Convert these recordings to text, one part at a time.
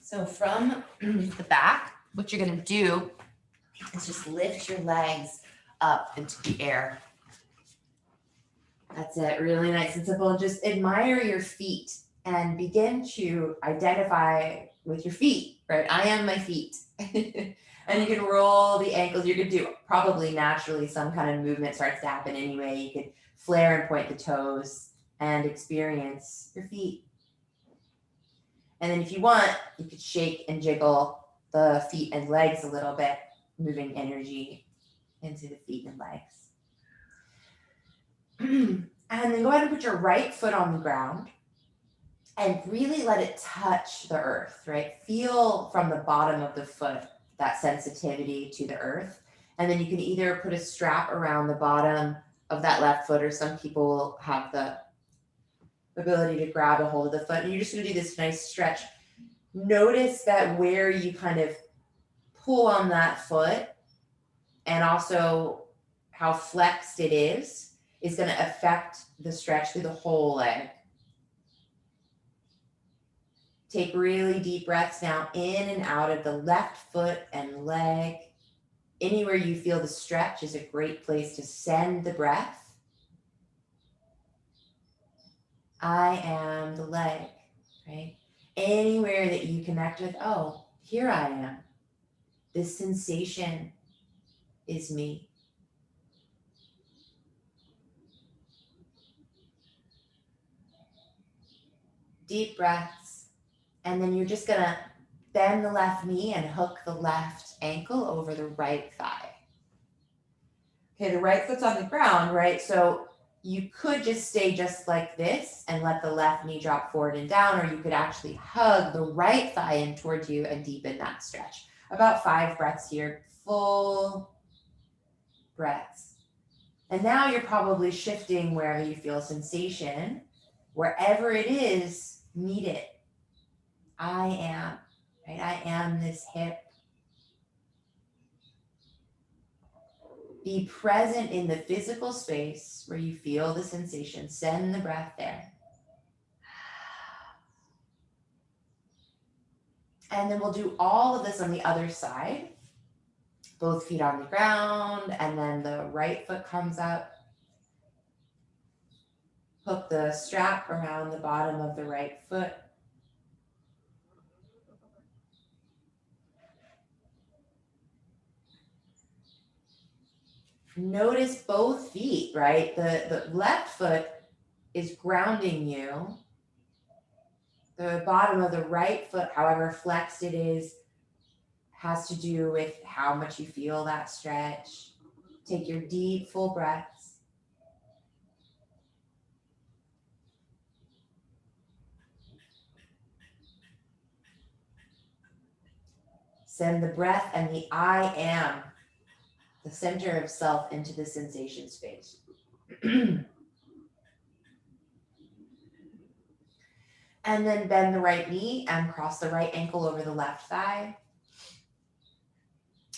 So from the back, what you're going to do is just lift your legs up into the air. That's it. Really nice and simple. Just admire your feet and begin to identify with your feet, right? I am my feet. And you can roll the ankles. You could do probably naturally some kind of movement starts to happen anyway. You could flare and point the toes and experience your feet. And then if you want, you could shake and jiggle the feet and legs a little bit, moving energy into the feet and legs. And then go ahead and put your right foot on the ground and really let it touch the earth, right? Feel from the bottom of the foot that sensitivity to the earth. And then you can either put a strap around the bottom of that left foot, or some people have the ability to grab a hold of the foot. And you're just going to do this nice stretch. Notice that where you kind of pull on that foot and also how flexed it is going to affect the stretch through the whole leg. Take really deep breaths now in and out of the left foot and leg. Anywhere you feel the stretch is a great place to send the breath. I am the leg, right? Anywhere that you connect with, oh, here I am. This sensation is me. Deep breaths. And then you're just gonna bend the left knee and hook the left ankle over the right thigh. Okay, the right foot's on the ground, right? So you could just stay just like this and let the left knee drop forward and down, or you could actually hug the right thigh in towards you and deepen that stretch. About 5 breaths here, full breaths. And now you're probably shifting wherever you feel sensation. Wherever it is, meet it. I am, right? I am this hip. Be present in the physical space where you feel the sensation. Send the breath there. And then we'll do all of this on the other side. Both feet on the ground, and then the right foot comes up. Hook the strap around the bottom of the right foot. Notice both feet, right? The left foot is grounding you. The bottom of the right foot, however flexed it is, has to do with how much you feel that stretch. Take your deep, full breaths. Send the breath and the I am, the center of self, into the sensation space. And then bend the right knee and cross the right ankle over the left thigh.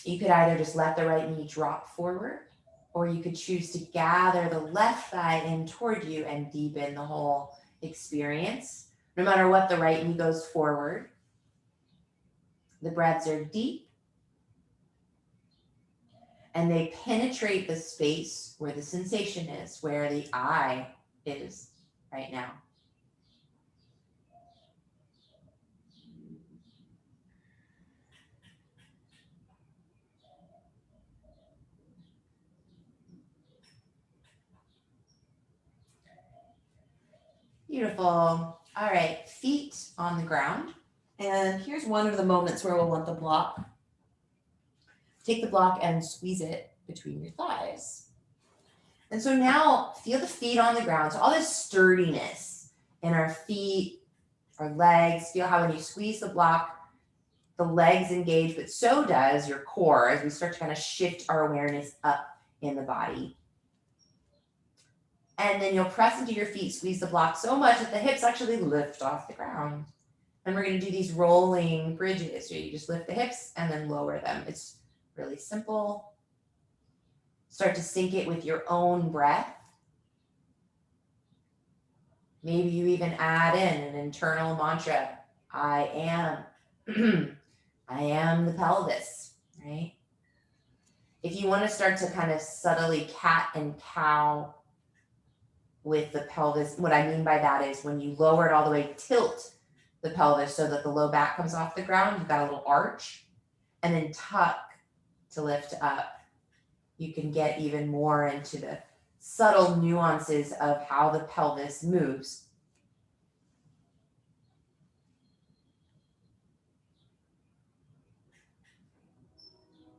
You could either just let the right knee drop forward, or you could choose to gather the left thigh in toward you and deepen the whole experience. No matter what, the right knee goes forward. The breaths are deep, and they penetrate the space where the sensation is, where the I is right now. Beautiful. All right, feet on the ground. And here's one of the moments where we'll want the block. Take the block and squeeze it between your thighs. And so now feel the feet on the ground. So all this sturdiness in our feet, our legs. Feel how when you squeeze the block, the legs engage, but so does your core as we start to kind of shift our awareness up in the body. And then you'll press into your feet, squeeze the block so much that the hips actually lift off the ground. And we're going to do these rolling bridges where you just lift the hips and then lower them. It's really simple. Start to sync it with your own breath. Maybe you even add in an internal mantra, I am. I am the pelvis, right? If you want to start to kind of subtly cat and cow with the pelvis, what I mean by that is when you lower it all the way, tilt the pelvis so that the low back comes off the ground, you've got a little arch, and then tuck to lift up. You can get even more into the subtle nuances of how the pelvis moves.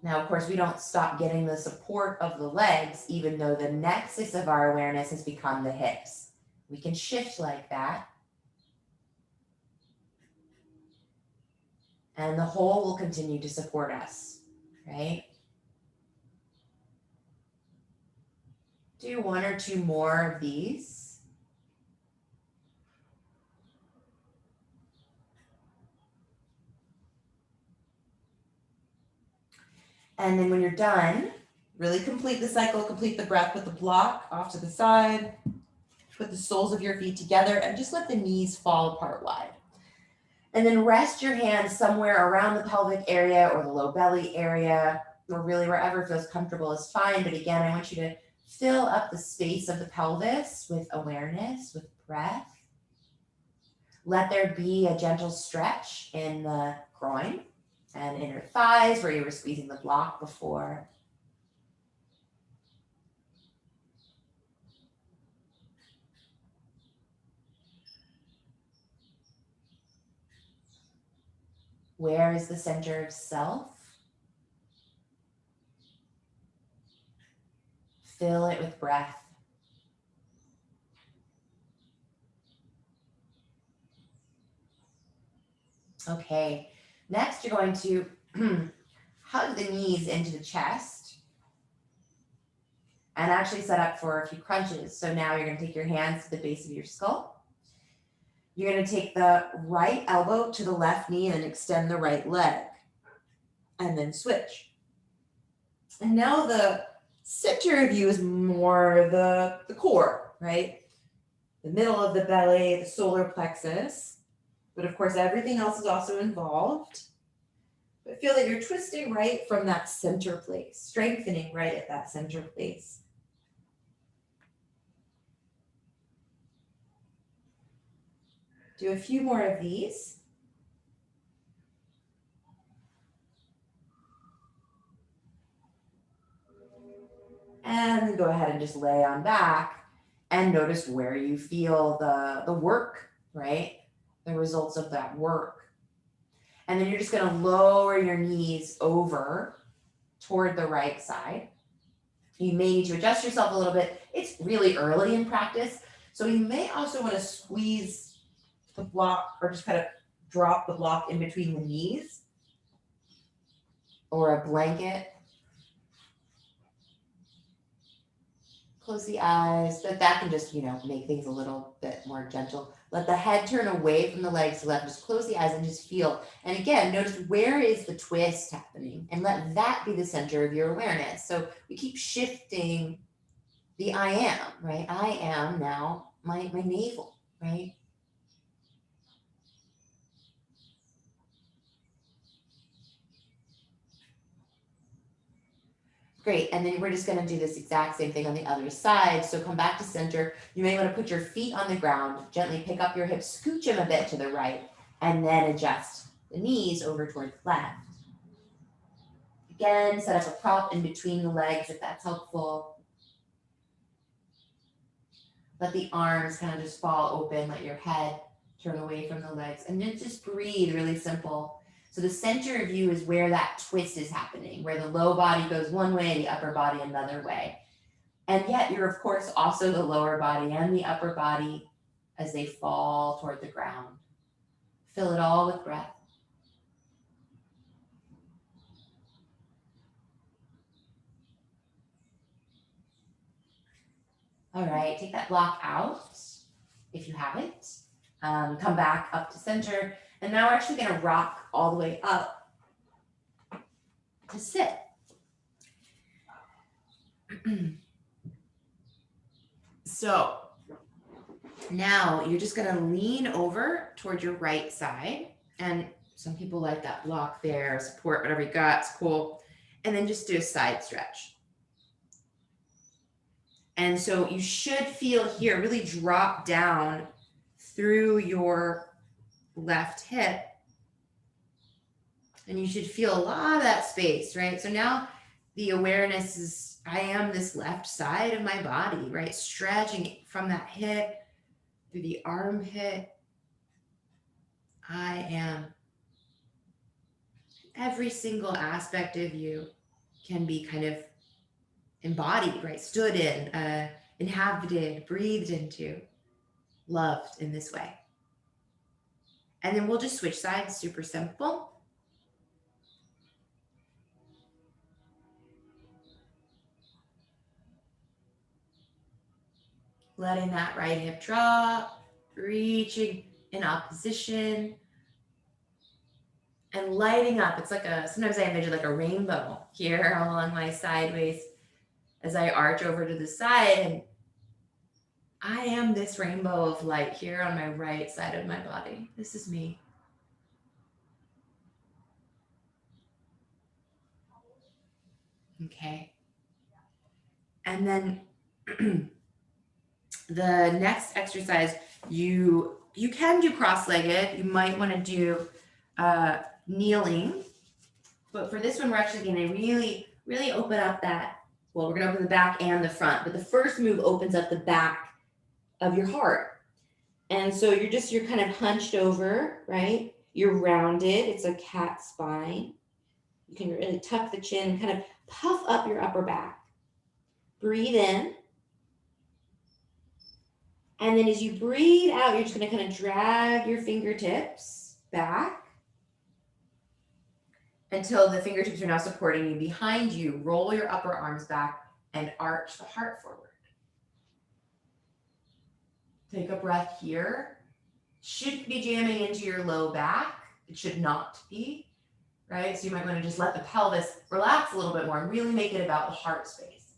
Now, of course, we don't stop getting the support of the legs, even though the nexus of our awareness has become the hips. We can shift like that. And the whole will continue to support us, right? Do one or two more of these. And then when you're done, really complete the cycle, complete the breath, put the block off to the side, put the soles of your feet together, and just let the knees fall apart wide. And then rest your hands somewhere around the pelvic area or the low belly area, or really wherever feels comfortable is fine. But again, I want you to fill up the space of the pelvis with awareness, with breath. Let there be a gentle stretch in the groin and inner thighs where you were squeezing the block before. Where is the center of self? Fill it with breath. Okay, next you're going to hug the knees into the chest and actually set up for a few crunches. So now you're going to take your hands to the base of your skull. You're going to take the right elbow to the left knee and extend the right leg. And then switch. And now the center of you is more the core, right? The middle of the belly, the solar plexus. But of course, everything else is also involved. But feel that you're twisting right from that center place, strengthening right at that center place. Do a few more of these. And go ahead and just lay on back and notice where you feel the work, right? The results of that work. And then you're just going to lower your knees over toward the right side. You may need to adjust yourself a little bit. It's really early in practice. So you may also want to squeeze the block or just kind of drop the block in between the knees or a blanket. Close the eyes, but that can just, make things a little bit more gentle. Let the head turn away from the legs to left. Just close the eyes and just feel. And again, notice where is the twist happening and let that be the center of your awareness. So we keep shifting the I am, right? I am now my navel, right? Great, and then we're just gonna do this exact same thing on the other side. So come back to center. You may wanna put your feet on the ground, gently pick up your hips, scooch them a bit to the right, and then adjust the knees over toward the left. Again, set up a prop in between the legs if that's helpful. Let the arms kind of just fall open, let your head turn away from the legs, and then just breathe, really simple. So the center of you is where that twist is happening, where the low body goes one way, the upper body another way. And yet you're, of course, also the lower body and the upper body as they fall toward the ground. Fill it all with breath. All right, take that block out if you have it. Come back up to center. And now we're actually going to rock all the way up to sit. So now you're just going to lean over toward your right side and Some people like that block there, support whatever you got, it's cool. And then just do a side stretch. And so you should feel here, really drop down through your left hip. And you should feel a lot of that space, right? So now the awareness is, I am this left side of my body, right? Stretching from that hip through the armpit. I am. Every single aspect of you can be kind of embodied, right? Stood in, inhabited, breathed into, loved in this way. And then we'll just switch sides, super simple. Letting that right hip drop, reaching in opposition, and lighting up. It's like sometimes I imagine like a rainbow here along my sideways as I arch over to the side. And I am this rainbow of light here on my right side of my body. This is me. Okay. And then the next exercise, you can do cross-legged. You might want to do kneeling. But for this one, we're actually going to really open up that, well, we're going to open the back and the front. But the first move opens up the back of your heart. And so you're kind of hunched over, right? You're rounded. It's a cat spine. You can really tuck the chin and kind of puff up your upper back. Breathe in. And then as you breathe out, you're just going to kind of drag your fingertips back until the fingertips are now supporting you behind you. Roll your upper arms back and arch the heart forward. Take a breath here. Shouldn't be jamming into your low back. It should not be, right? So you might want to just let the pelvis relax a little bit more and really make it about the heart space.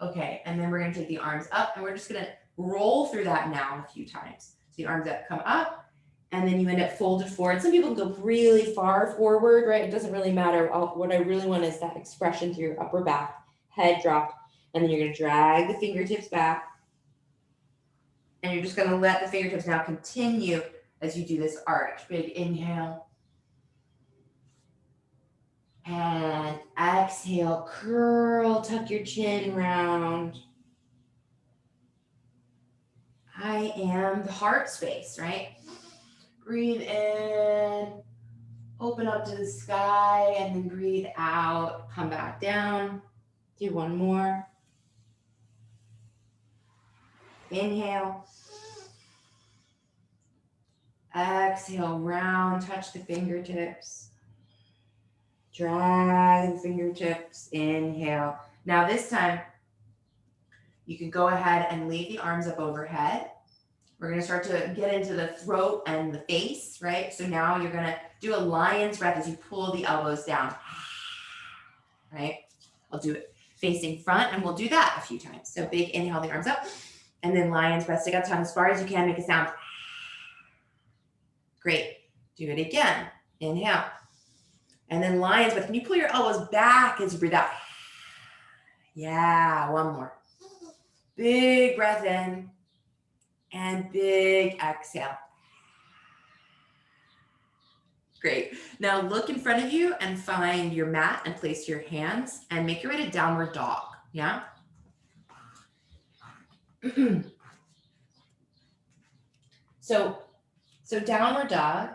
Okay, and then we're going to take the arms up and we're just going to roll through that now a few times. So the arms up come up and then you end up folded forward. Some people go really far forward, right? It doesn't really matter. What I really want is that expression through your upper back, head dropped, and then you're going to drag the fingertips back. And you're just going to let the fingertips now continue as you do this arch. Big inhale. And exhale, curl, tuck your chin round. I am the heart space, right? Breathe in, open up to the sky, and then breathe out, come back down. Do one more. Inhale. Exhale, round, touch the fingertips. Drag the fingertips, inhale. Now this time, you can go ahead and leave the arms up overhead. We're gonna start to get into the throat and the face, right? So now you're gonna do a lion's breath as you pull the elbows down, right? I'll do it facing front and we'll do that a few times. So big inhale, the arms up, and then lion's breath, stick out the tongue as far as you can, make a sound. Great, do it again, inhale. And then lion's breath, can you pull your elbows back as you breathe out? Yeah, one more. Big breath in and big exhale. Great. Now look in front of you and find your mat and place your hands and make your way to downward dog. Yeah. So downward dog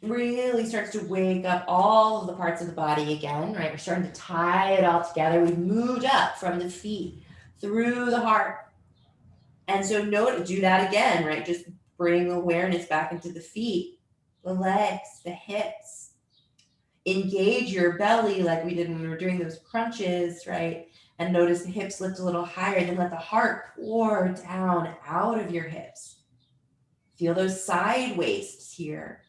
really starts to wake up all of the parts of the body again, right? We're starting to tie it all together. We've moved up from the feet through the heart. And so do that again, right? Just bring awareness back into the feet, the legs, the hips. Engage your belly like we did when we were doing those crunches, right? And notice the hips lift a little higher. Then let the heart pour down out of your hips. Feel those side wastes here.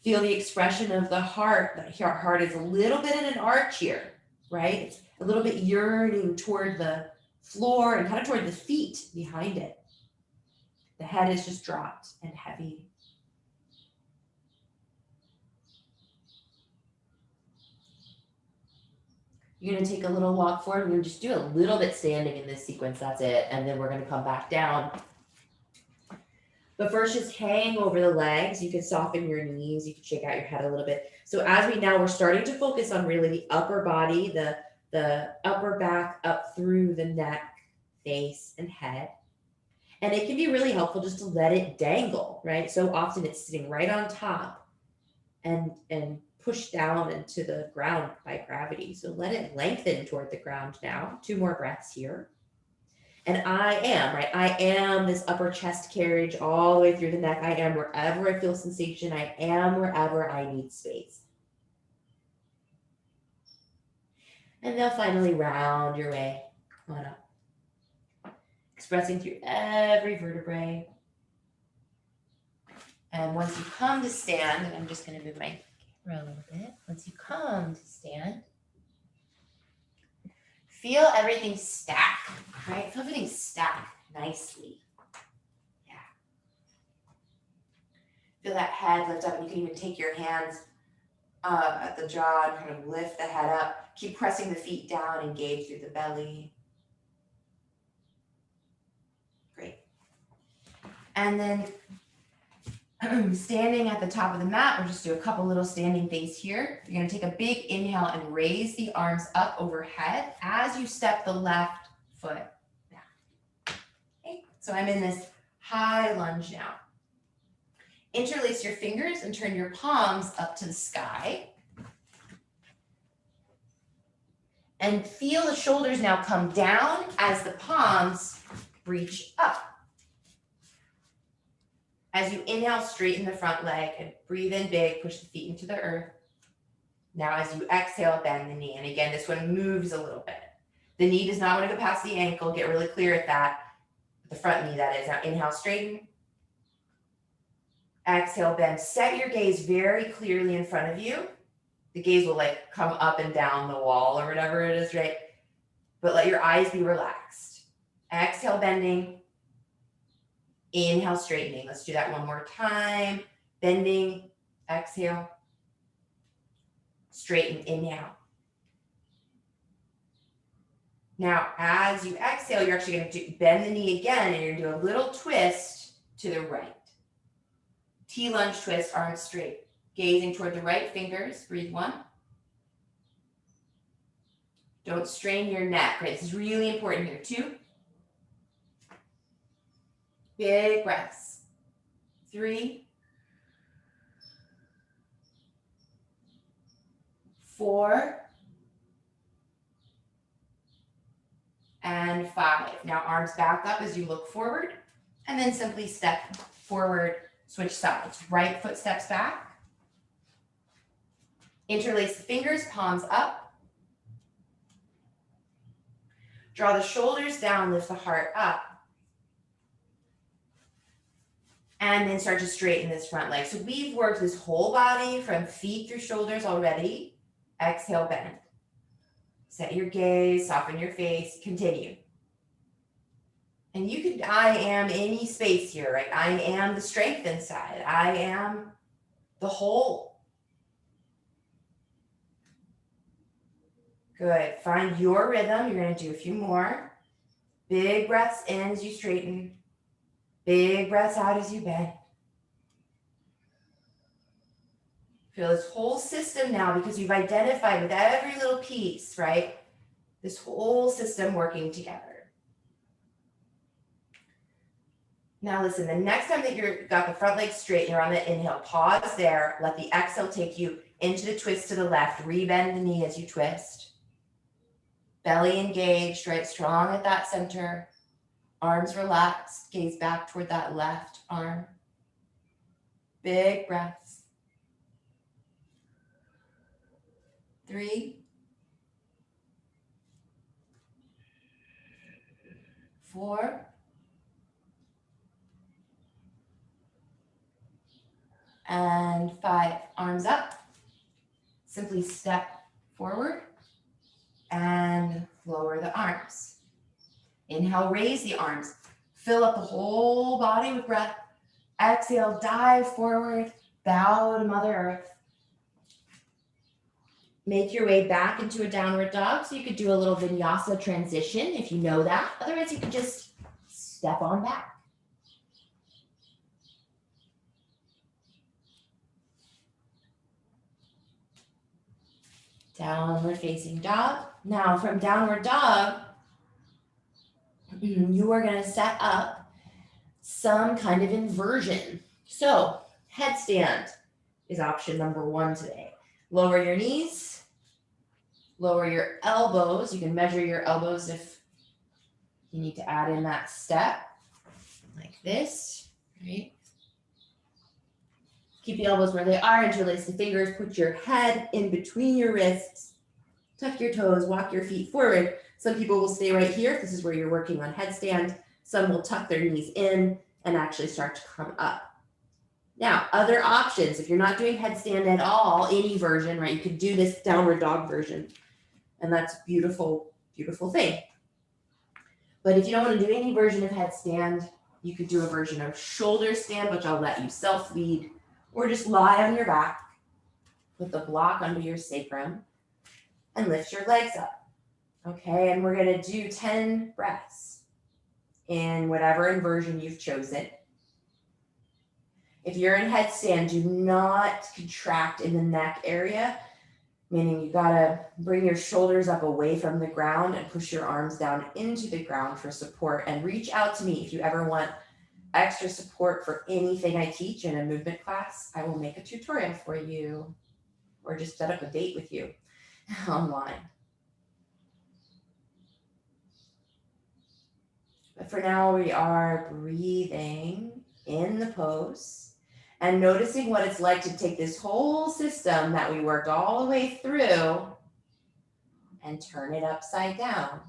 Feel the expression of the heart. The heart is a little bit in an arch here, right? It's a little bit yearning toward the floor and kind of toward the feet behind it. The head is just dropped and heavy. You're going to take a little walk forward. We're going to just do a little bit standing in this sequence. That's it. And then we're going to come back down. But first, just hang over the legs. You can soften your knees. You can shake out your head a little bit. So as we're starting to focus on really the upper body, the upper back up through the neck, face, and head. And it can be really helpful just to let it dangle, right? So often it's sitting right on top and push down into the ground by gravity. So let it lengthen toward the ground now. 2 more breaths here. And I am this upper chest carriage all the way through the neck. I am wherever I feel sensation. I am wherever I need space. And now finally round your way on up. Expressing through every vertebrae. And once you come to stand, and I'm just going to move my camera a little bit. Once you come to stand, feel everything stack, right? Feel everything stack nicely. Yeah. Feel that head lift up, and you can even take your hands at the jaw and kind of lift the head up. Keep pressing the feet down, engage through the belly. Great. And then standing at the top of the mat, we'll just do a couple little standing things here. You're going to take a big inhale and raise the arms up overhead as you step the left foot down. Okay, so I'm in this high lunge now. Interlace your fingers and turn your palms up to the sky. And feel the shoulders now come down as the palms reach up. As you inhale, straighten the front leg and breathe in big, push the feet into the earth. Now as you exhale, bend the knee. And again, this one moves a little bit. The knee does not want to go past the ankle. Get really clear at that. The front knee, that is. Now inhale, straighten. Exhale, bend. Set your gaze very clearly in front of you. The gaze will like come up and down the wall or whatever it is, right? But let your eyes be relaxed. Exhale, bending. Inhale, straightening. Let's do that one more time. Bending, exhale. Straighten, inhale. Now, as you exhale, you're actually going to bend the knee again, and you're going to do a little twist to the right. T-lunge twist, arms straight. Gazing toward the right fingers. Breathe 1. Don't strain your neck, right? This is really important here. 2. Big breaths. 3. 4. And 5. Now arms back up as you look forward, and then simply step forward, switch sides. Right foot steps back. Interlace the fingers, palms up. Draw the shoulders down, lift the heart up. And then start to straighten this front leg. So we've worked this whole body from feet through shoulders already. Exhale, bend. Set your gaze, soften your face, continue. And you could, I am any space here, right? I am the strength inside. I am the whole. Good. Find your rhythm. You're going to do a few more. Big breaths in as you straighten. Big breaths out as you bend. Feel this whole system now, because you've identified with every little piece, right? This whole system working together. Now listen, the next time that you've got the front leg straight, you're on the inhale, pause there. Let the exhale take you into the twist to the left. Rebend the knee as you twist. Belly engaged, right? Strong at that center. Arms relaxed, gaze back toward that left arm. Big breaths. 3. 4. And 5. Arms up. Simply step forward and lower the arms. Inhale, raise the arms. Fill up the whole body with breath. Exhale, dive forward, bow to Mother Earth. make your way back into a downward dog. So you could do a little vinyasa transition if you know that. Otherwise, you could just step on back. Downward facing dog. Now from downward dog, you are going to set up some kind of inversion. So headstand is option number 1 today. Lower your knees, lower your elbows. You can measure your elbows if you need to add in that step, like this, right? Keep the elbows where they are, interlace the fingers, put your head in between your wrists, tuck your toes, walk your feet forward. Some people will stay right here. This is where you're working on headstand. Some will tuck their knees in and actually start to come up. Now, other options, if you're not doing headstand at all, any version, right? You could do this downward dog version, and that's a beautiful, beautiful thing. But if you don't want to do any version of headstand, you could do a version of shoulder stand, which I'll let you self-lead, or just lie on your back with the block under your sacrum and lift your legs up. Okay, and we're going to do 10 breaths in whatever inversion you've chosen. If you're in headstand, do not contract in the neck area, meaning you gotta bring your shoulders up away from the ground and push your arms down into the ground for support, and reach out to me if you ever want extra support for anything I teach in a movement class. I will make a tutorial for you or just set up a date with you online. But for now, we are breathing in the pose and noticing what it's like to take this whole system that we worked all the way through and turn it upside down.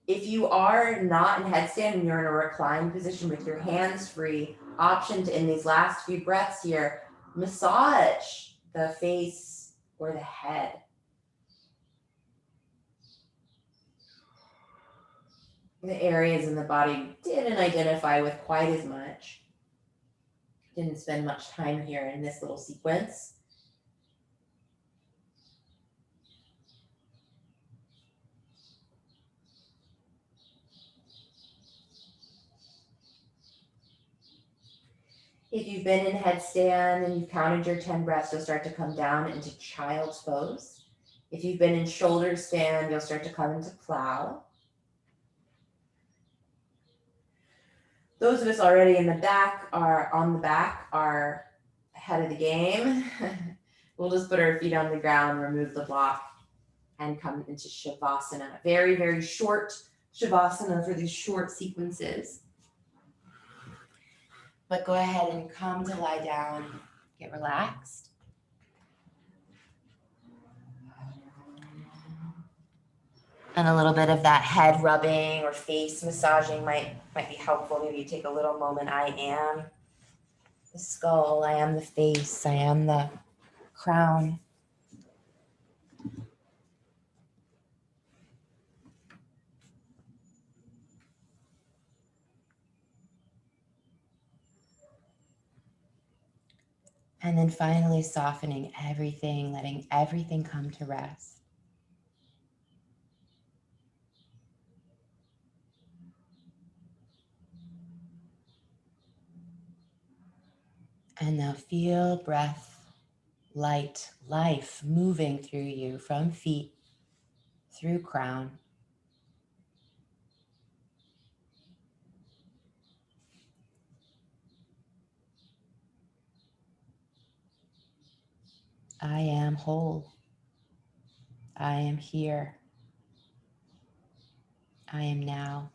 If you are not in headstand and you're in a reclined position with your hands free, option to, in these last few breaths here, massage the face or the head. The areas in the body didn't identify with quite as much. Didn't spend much time here in this little sequence. If you've been in headstand and you've counted your 10 breaths, you'll start to come down into child's pose. If you've been in shoulder stand, you'll start to come into plow. Those of us already in the back are ahead of the game. We'll just put our feet on the ground, remove the block, and come into Shavasana. Very, very short Shavasana for these short sequences. But go ahead and come to lie down, get relaxed. And a little bit of that head rubbing or face massaging might be helpful. Maybe you take a little moment. I am the skull, I am the face, I am the crown. And then finally softening everything, letting everything come to rest. And now feel breath, light, life moving through you from feet, through crown. I am whole. I am here. I am now.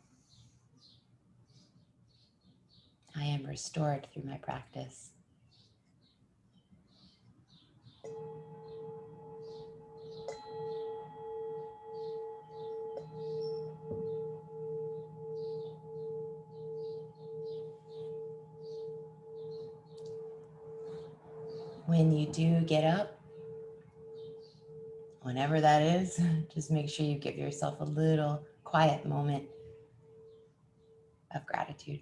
I am restored through my practice. When you do get up, whenever that is, just make sure you give yourself a little quiet moment of gratitude.